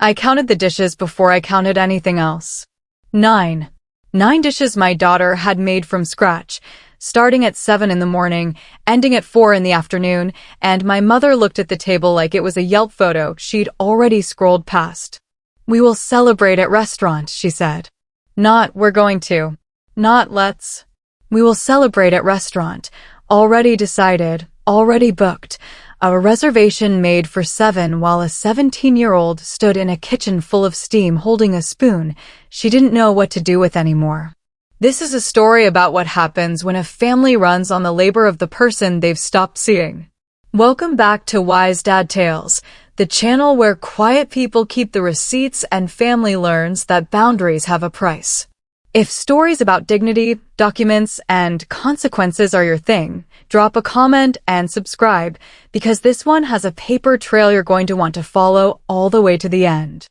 I counted the dishes before I counted anything else. 9. 9 dishes my daughter had made from scratch, starting at 7 in the morning, ending at 4 in the afternoon, and my mother looked at the table like it was a Yelp photo she'd already scrolled past. "We will celebrate at restaurant," she said. Not, "we're going to." Not, "let's." "We will celebrate at restaurant. Already decided, already booked." A reservation made for 7 while a 17-year-old stood in a kitchen full of steam holding a spoon she didn't know what to do with anymore. This is a story about what happens when a family runs on the labor of the person they've stopped seeing. Welcome back to Wise Dad Tales, the channel where quiet people keep the receipts and family learns that boundaries have a price. If stories about dignity, documents, and consequences are your thing, drop a comment and subscribe, because this one has a paper trail you're going to want to follow all the way to the end.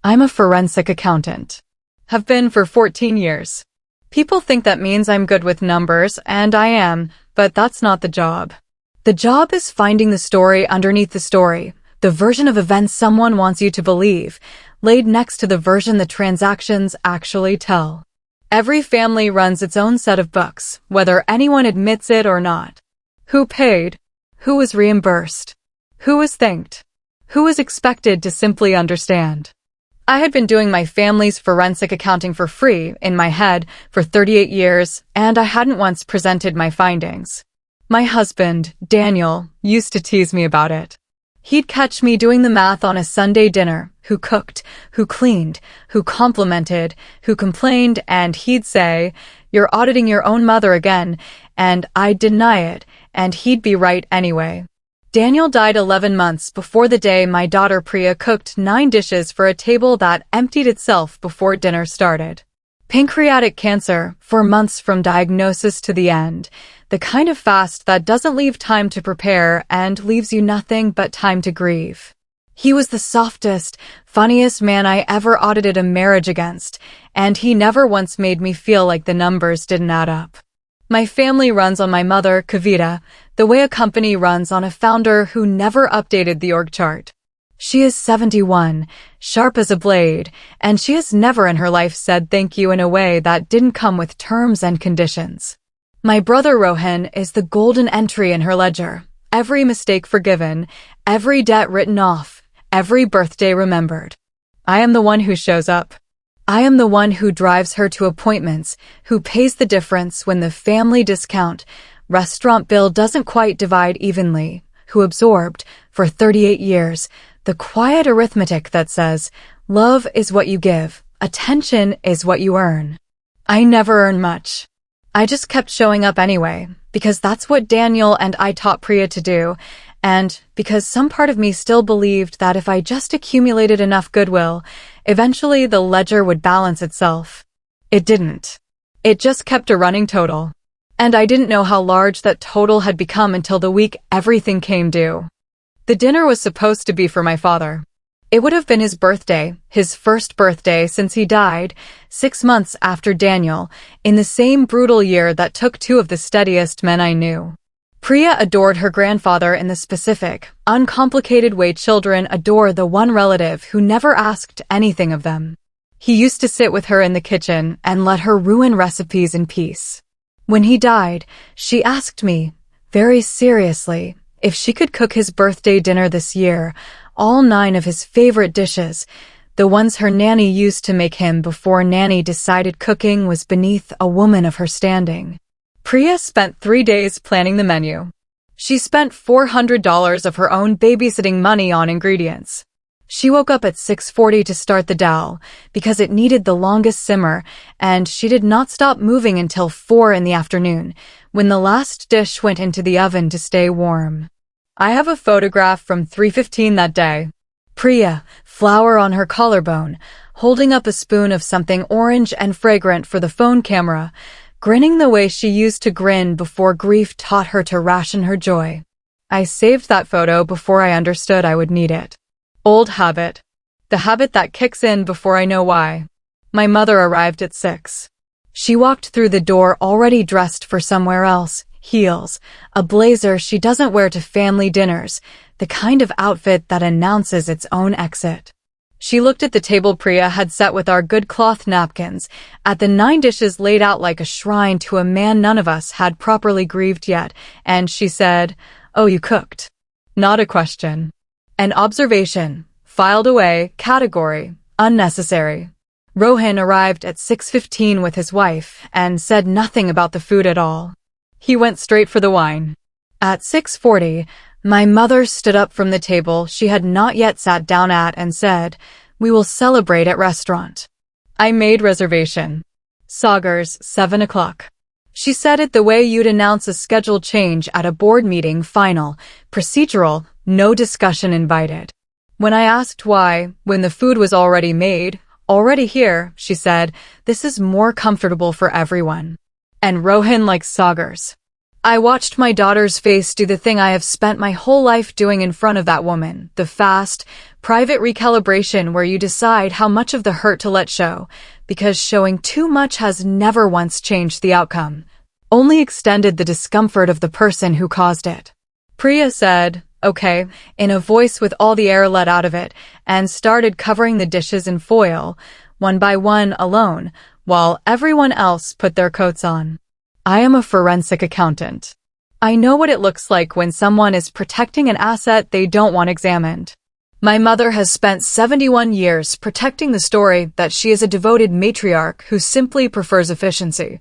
I'm a forensic accountant. Have been for 14 years. People think that means I'm good with numbers, and I am, but that's not the job. The job is finding the story underneath the story, the version of events someone wants you to believe, laid next to the version the transactions actually tell. Every family runs its own set of books, whether anyone admits it or not. Who paid? Who was reimbursed? Who was thanked? Who was expected to simply understand? I had been doing my family's forensic accounting for free, in my head, for 38 years, and I hadn't once presented my findings. My husband, Daniel, used to tease me about it. He'd catch me doing the math on a Sunday dinner, who cooked, who cleaned, who complimented, who complained, and he'd say, "You're auditing your own mother again," and I'd deny it, and he'd be right anyway. Daniel died 11 months before the day my daughter Priya cooked 9 dishes for a table that emptied itself before dinner started. Pancreatic cancer, 4 months from diagnosis to the end. The kind of fast that doesn't leave time to prepare and leaves you nothing but time to grieve. He was the softest, funniest man I ever audited a marriage against, and he never once made me feel like the numbers didn't add up. My family runs on my mother, Kavita, the way a company runs on a founder who never updated the org chart. She is 71, sharp as a blade, and she has never in her life said thank you in a way that didn't come with terms and conditions. My brother Rohan is the golden entry in her ledger. Every mistake forgiven, every debt written off, every birthday remembered. I am the one who shows up. I am the one who drives her to appointments, who pays the difference when the family discount, restaurant bill doesn't quite divide evenly, who absorbed, for 38 years, the quiet arithmetic that says, love is what you give, attention is what you earn. I never earn much. I just kept showing up anyway, because that's what Daniel and I taught Priya to do, and because some part of me still believed that if I just accumulated enough goodwill, eventually the ledger would balance itself. It didn't. It just kept a running total. And I didn't know how large that total had become until the week everything came due. The dinner was supposed to be for my father. It would have been his birthday, his first birthday since he died, 6 months after Daniel, in the same brutal year that took 2 of the steadiest men I knew. Priya adored her grandfather in the specific, uncomplicated way children adore the one relative who never asked anything of them. He used to sit with her in the kitchen and let her ruin recipes in peace. When he died, she asked me, very seriously, if she could cook his birthday dinner this year, all 9 of his favorite dishes, the ones her nanny used to make him before nanny decided cooking was beneath a woman of her standing. Priya spent 3 days planning the menu. She spent $400 of her own babysitting money on ingredients. She woke up at 6:40 to start the dal, because it needed the longest simmer, and she did not stop moving until 4 in the afternoon, when the last dish went into the oven to stay warm. I have a photograph from 3:15 that day. Priya, flour on her collarbone, holding up a spoon of something orange and fragrant for the phone camera, grinning the way she used to grin before grief taught her to ration her joy. I saved that photo before I understood I would need it. Old habit. The habit that kicks in before I know why. My mother arrived at 6. She walked through the door already dressed for somewhere else, heels, a blazer she doesn't wear to family dinners, the kind of outfit that announces its own exit. She looked at the table Priya had set with our good cloth napkins, at the 9 dishes laid out like a shrine to a man none of us had properly grieved yet, and she said, "Oh, you cooked." Not a question. An observation. Filed away. Category. Unnecessary. Rohan arrived at 6:15 with his wife and said nothing about the food at all. He went straight for the wine. At 6:40, my mother stood up from the table she had not yet sat down at and said, "We will celebrate at restaurant." I made reservation. Sagar's, 7 o'clock. She said it the way you'd announce a schedule change at a board meeting, final, procedural, no discussion invited. When I asked why, when the food was already made, already here, she said, "This is more comfortable for everyone." And Rohan likes Sagar's. I watched my daughter's face do the thing I have spent my whole life doing in front of that woman, the fast, private recalibration where you decide how much of the hurt to let show, because showing too much has never once changed the outcome, only extended the discomfort of the person who caused it. Priya said, "Okay," in a voice with all the air let out of it, and started covering the dishes in foil, one by one alone, while everyone else put their coats on. I am a forensic accountant. I know what it looks like when someone is protecting an asset they don't want examined. My mother has spent 71 years protecting the story that she is a devoted matriarch who simply prefers efficiency.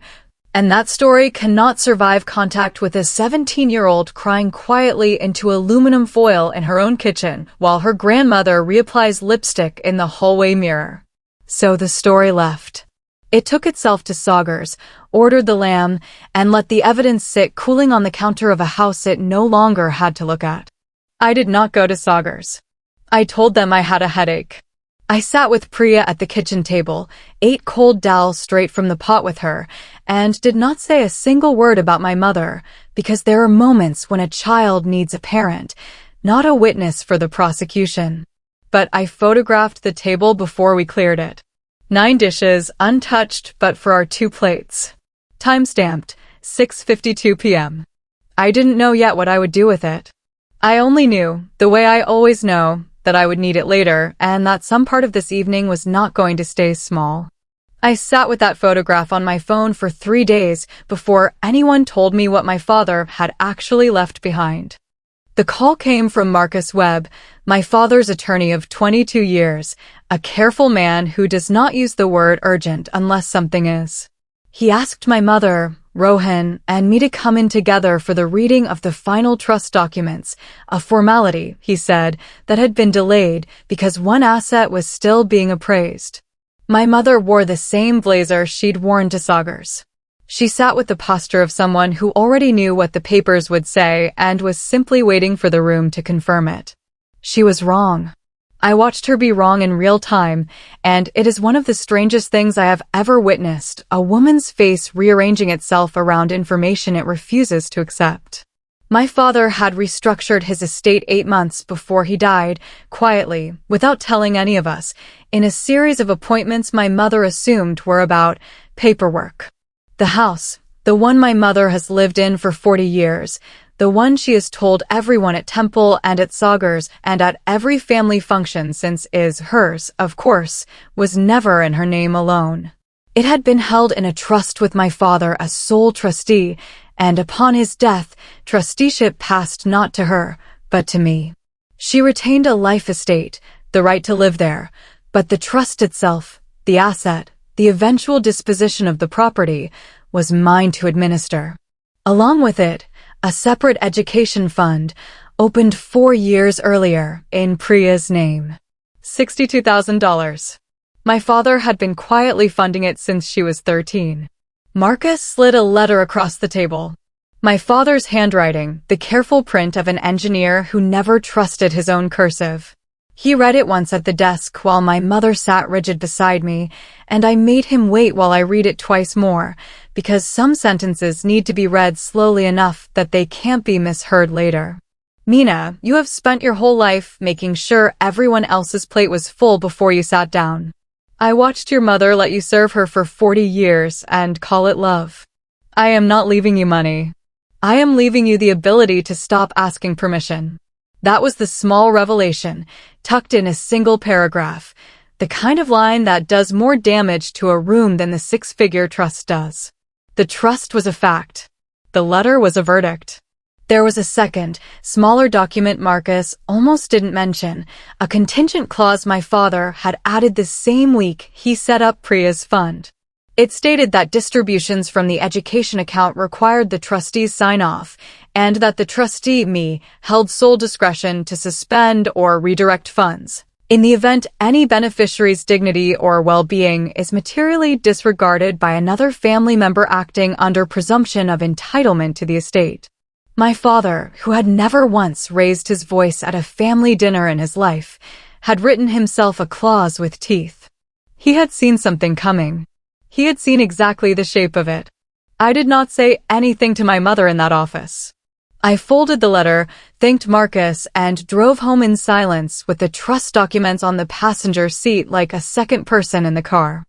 And that story cannot survive contact with a 17-year-old crying quietly into aluminum foil in her own kitchen while her grandmother reapplies lipstick in the hallway mirror. So the story left. It took itself to Sagar's, ordered the lamb, and let the evidence sit cooling on the counter of a house it no longer had to look at. I did not go to Sagar's. I told them I had a headache. I sat with Priya at the kitchen table, ate cold dal straight from the pot with her, and did not say a single word about my mother, because there are moments when a child needs a parent, not a witness for the prosecution. But I photographed the table before we cleared it. 9 dishes, untouched but for our 2 plates. Time-stamped, 6:52 p.m. I didn't know yet what I would do with it. I only knew, the way I always know, that I would need it later, and that some part of this evening was not going to stay small. I sat with that photograph on my phone for 3 days before anyone told me what my father had actually left behind. The call came from Marcus Webb, my father's attorney of 22 years, a careful man who does not use the word urgent unless something is. He asked my mother, Rohan, and me to come in together for the reading of the final trust documents, a formality, he said, that had been delayed because one asset was still being appraised. My mother wore the same blazer she'd worn to Sagar's. She sat with the posture of someone who already knew what the papers would say and was simply waiting for the room to confirm it. She was wrong. I watched her be wrong in real time, and it is one of the strangest things I have ever witnessed, a woman's face rearranging itself around information it refuses to accept. My father had restructured his estate 8 months before he died, quietly, without telling any of us, in a series of appointments my mother assumed were about paperwork. The house, the one my mother has lived in for 40 years, the one she has told everyone at Temple and at Sagar's and at every family function since is hers, of course, was never in her name alone. It had been held in a trust with my father as sole trustee, and upon his death, trusteeship passed not to her, but to me. She retained a life estate, the right to live there, but the trust itself, the asset, the eventual disposition of the property, was mine to administer. Along with it, a separate education fund, opened 4 years earlier, in Priya's name. $62,000. My father had been quietly funding it since she was 13. Marcus slid a letter across the table. My father's handwriting, the careful print of an engineer who never trusted his own cursive. He read it once at the desk while my mother sat rigid beside me, and I made him wait while I read it twice more, because some sentences need to be read slowly enough that they can't be misheard later. Mina, you have spent your whole life making sure everyone else's plate was full before you sat down. I watched your mother let you serve her for 40 years and call it love. I am not leaving you money. I am leaving you the ability to stop asking permission. That was the small revelation, tucked in a single paragraph, The kind of line that does more damage to a room than the six-figure trust does. The trust was a fact. The letter was a verdict. There was a second, smaller document Marcus almost didn't mention, a contingent clause my father had added the same week he set up Priya's fund. It stated that distributions from the education account required the trustee's sign-off, and that the trustee, me, held sole discretion to suspend or redirect funds in the event any beneficiary's dignity or well-being is materially disregarded by another family member acting under presumption of entitlement to the estate. My father, who had never once raised his voice at a family dinner in his life, had written himself a clause with teeth. He had seen something coming. He had seen exactly the shape of it. I did not say anything to my mother in that office. I folded the letter, thanked Marcus, and drove home in silence with the trust documents on the passenger seat like a second person in the car.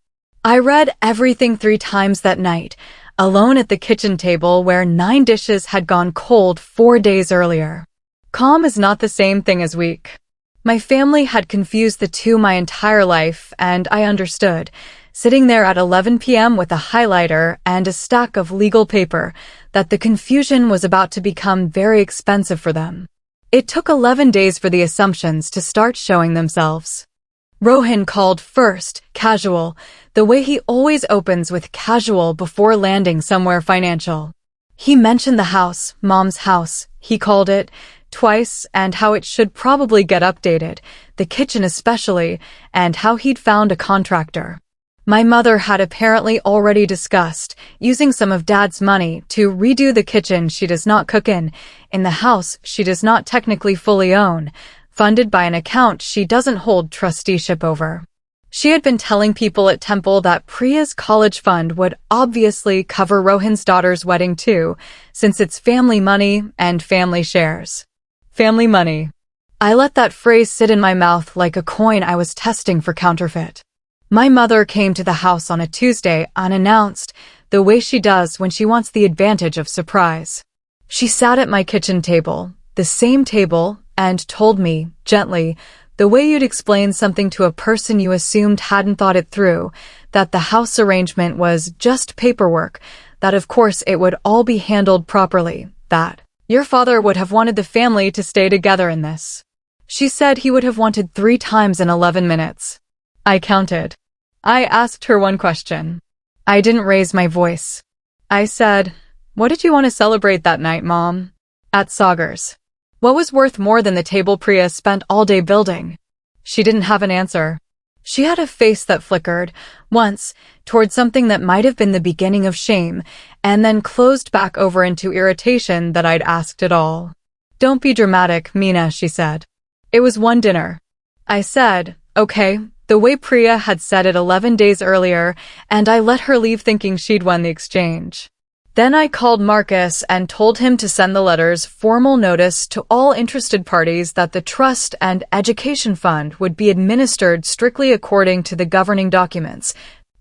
I read everything 3 times that night, alone at the kitchen table where 9 dishes had gone cold 4 days earlier. Calm is not the same thing as weak. My family had confused the two my entire life, and I understood, sitting there at 11 p.m. with a highlighter and a stack of legal paper, that the confusion was about to become very expensive for them. It took 11 days for the assumptions to start showing themselves. Rohan called first, casual, the way he always opens with casual before landing somewhere financial. He mentioned the house, Mom's house, he called it, twice, and how it should probably get updated, the kitchen especially, and how he'd found a contractor. My mother had apparently already discussed using some of Dad's money to redo the kitchen she does not cook in the house she does not technically fully own, funded by an account she doesn't hold trusteeship over. She had been telling people at Temple that Priya's college fund would obviously cover Rohan's daughter's wedding too, since it's family money and family shares. Family money. I let that phrase sit in my mouth like a coin I was testing for counterfeit. My mother came to the house on a Tuesday unannounced, the way she does when she wants the advantage of surprise. She sat at my kitchen table, the same table, and told me, gently, the way you'd explain something to a person you assumed hadn't thought it through, that the house arrangement was just paperwork, that of course it would all be handled properly, that your father would have wanted the family to stay together in this. She said he would have wanted 3 times in 11 minutes. I counted. I asked her one question. I didn't raise my voice. I said, "What did you want to celebrate that night, Mom?" At Sagar's. What was worth more than the table Priya spent all day building? She didn't have an answer. She had a face that flickered, once, toward something that might have been the beginning of shame, and then closed back over into irritation that I'd asked it all. "Don't be dramatic, Meena," she said. "It was one dinner." I said, "Okay," the way Priya had said it 11 days earlier, and I let her leave thinking she'd won the exchange. Then I called Marcus and told him to send the letter's formal notice to all interested parties that the trust and education fund would be administered strictly according to the governing documents,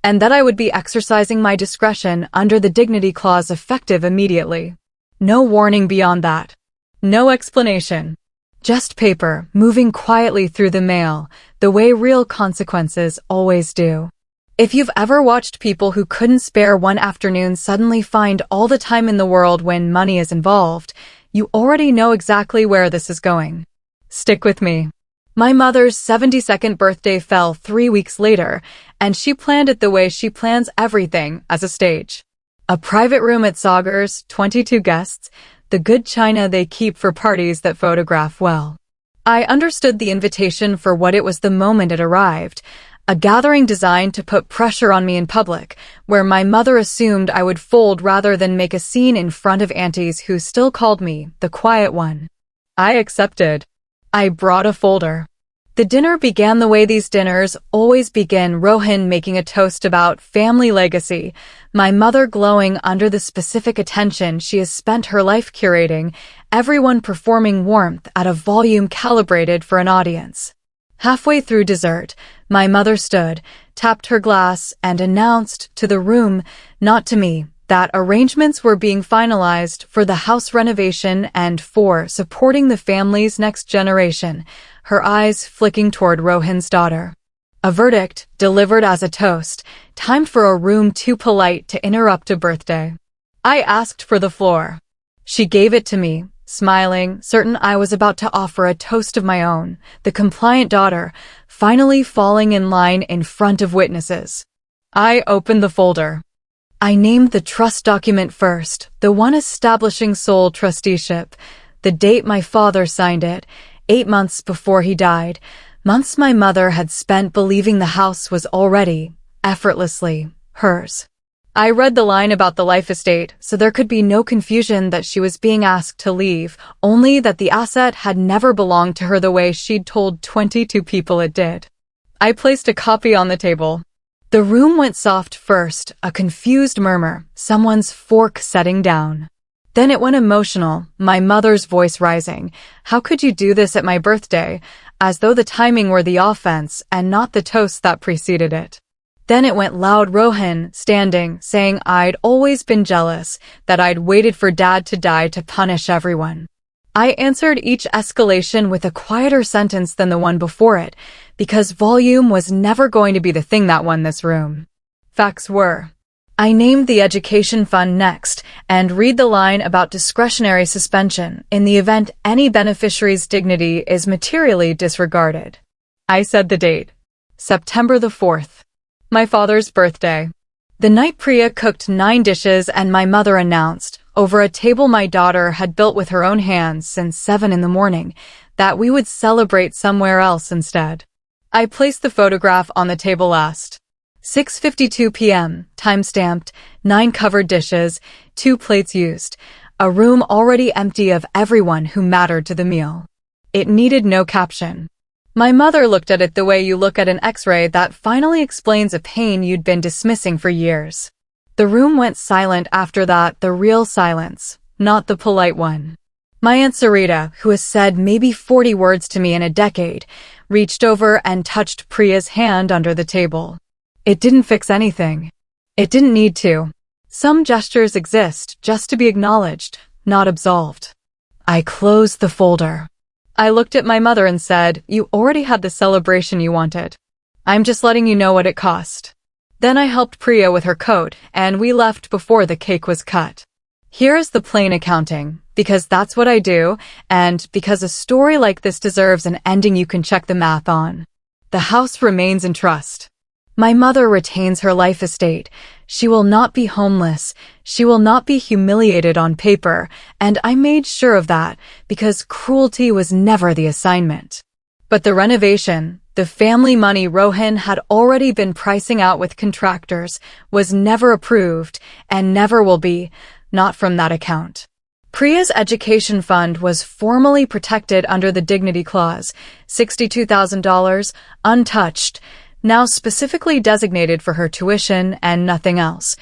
and that I would be exercising my discretion under the dignity clause effective immediately. No warning beyond that. No explanation. Just paper, moving quietly through the mail, the way real consequences always do. If you've ever watched people who couldn't spare one afternoon suddenly find all the time in the world when money is involved, you already know exactly where this is going. Stick with me. My mother's 72nd birthday fell 3 weeks later, and she planned it the way she plans everything, as a stage. A private room at Sagar's, 22 guests, the good china they keep for parties that photograph well. I understood the invitation for what it was the moment it arrived, a gathering designed to put pressure on me in public, where my mother assumed I would fold rather than make a scene in front of aunties who still called me the quiet one. I accepted. I brought a folder. The dinner began the way these dinners always begin, Rohan making a toast about family legacy, my mother glowing under the specific attention she has spent her life curating, everyone performing warmth at a volume calibrated for an audience. Halfway through dessert, my mother stood, tapped her glass, and announced to the room, not to me, that arrangements were being finalized for the house renovation and for supporting the family's next generation, her eyes flicking toward Rohan's daughter. A verdict, delivered as a toast, timed for a room too polite to interrupt a birthday. I asked for the floor. She gave it to me, smiling, certain I was about to offer a toast of my own, the compliant daughter, finally falling in line in front of witnesses. I opened the folder. I named the trust document first, the one establishing sole trusteeship, the date my father signed it, 8 months before he died, months my mother had spent believing the house was already, effortlessly, hers. I read the line about the life estate, so there could be no confusion that she was being asked to leave, only that the asset had never belonged to her the way she'd told 22 people it did. I placed a copy on the table. The room went soft first, a confused murmur, someone's fork setting down. Then it went emotional, my mother's voice rising. How could you do this at my birthday? As though the timing were the offense and not the toast that preceded it. Then it went loud, Rohan, standing, saying I'd always been jealous, that I'd waited for Dad to die to punish everyone. I answered each escalation with a quieter sentence than the one before it, because volume was never going to be the thing that won this room. Facts were. I named the education fund next, and read the line about discretionary suspension in the event any beneficiary's dignity is materially disregarded. I said the date. September the 4th. My father's birthday. The night Priya cooked 9 dishes and my mother announced, over a table my daughter had built with her own hands since 7 in the morning, that we would celebrate somewhere else instead. I placed the photograph on the table last. 6:52 p.m., time-stamped, 9 covered dishes, 2 plates used, a room already empty of everyone who mattered to the meal. It needed no caption. My mother looked at it the way you look at an x-ray that finally explains a pain you'd been dismissing for years. The room went silent after that, the real silence, not the polite one. My Aunt Sarita, who has said maybe 40 words to me in a decade, reached over and touched Priya's hand under the table. It didn't fix anything. It didn't need to. Some gestures exist just to be acknowledged, not absolved. I closed the folder. I looked at my mother and said, you already had the celebration you wanted. I'm just letting you know what it cost. Then I helped Priya with her coat, and we left before the cake was cut. Here is the plain accounting, because that's what I do, and because a story like this deserves an ending you can check the math on. The house remains in trust. My mother retains her life estate. She will not be homeless. She will not be humiliated on paper, and I made sure of that, because cruelty was never the assignment. But the renovation, the family money Rohan had already been pricing out with contractors, was never approved, and never will be, not from that account. Priya's education fund was formally protected under the Dignity Clause, $62,000, untouched, now specifically designated for her tuition and nothing else,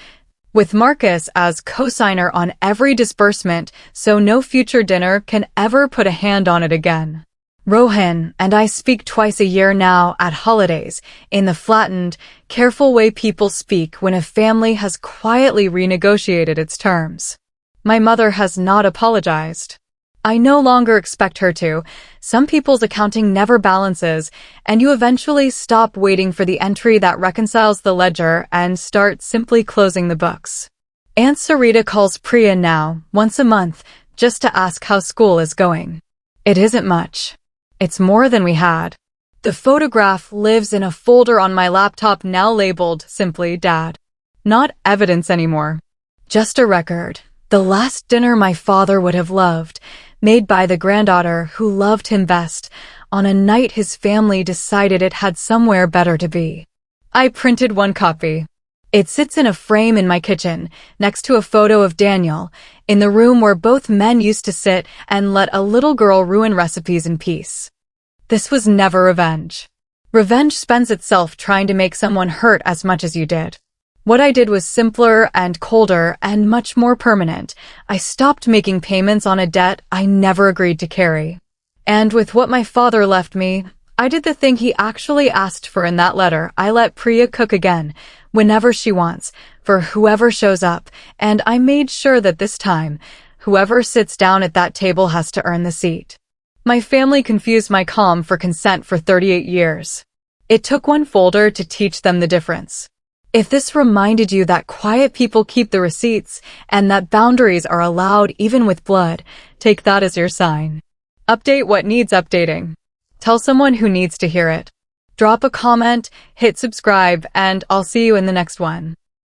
with Marcus as co-signer on every disbursement, so no future dinner can ever put a hand on it again. Rohan and I speak twice a year now at holidays, in the flattened, careful way people speak when a family has quietly renegotiated its terms. My mother has not apologized. I no longer expect her to. Some people's accounting never balances, and you eventually stop waiting for the entry that reconciles the ledger and start simply closing the books. Aunt Sarita calls Priya now, once a month, just to ask how school is going. It isn't much. It's more than we had. The photograph lives in a folder on my laptop now labeled simply Dad. Not evidence anymore. Just a record. The last dinner my father would have loved, made by the granddaughter who loved him best, on a night his family decided it had somewhere better to be. I printed 1 copy. It sits in a frame in my kitchen, next to a photo of Daniel, in the room where both men used to sit and let a little girl ruin recipes in peace. This was never revenge. Revenge spends itself trying to make someone hurt as much as you did. What I did was simpler and colder and much more permanent. I stopped making payments on a debt I never agreed to carry. And with what my father left me, I did the thing he actually asked for in that letter. I let Priya cook again, whenever she wants, for whoever shows up, and I made sure that this time, whoever sits down at that table has to earn the seat. My family confused my calm for consent for 38 years. It took one folder to teach them the difference. If this reminded you that quiet people keep the receipts and that boundaries are allowed even with blood, take that as your sign. Update what needs updating. Tell someone who needs to hear it. Drop a comment, hit subscribe, and I'll see you in the next one.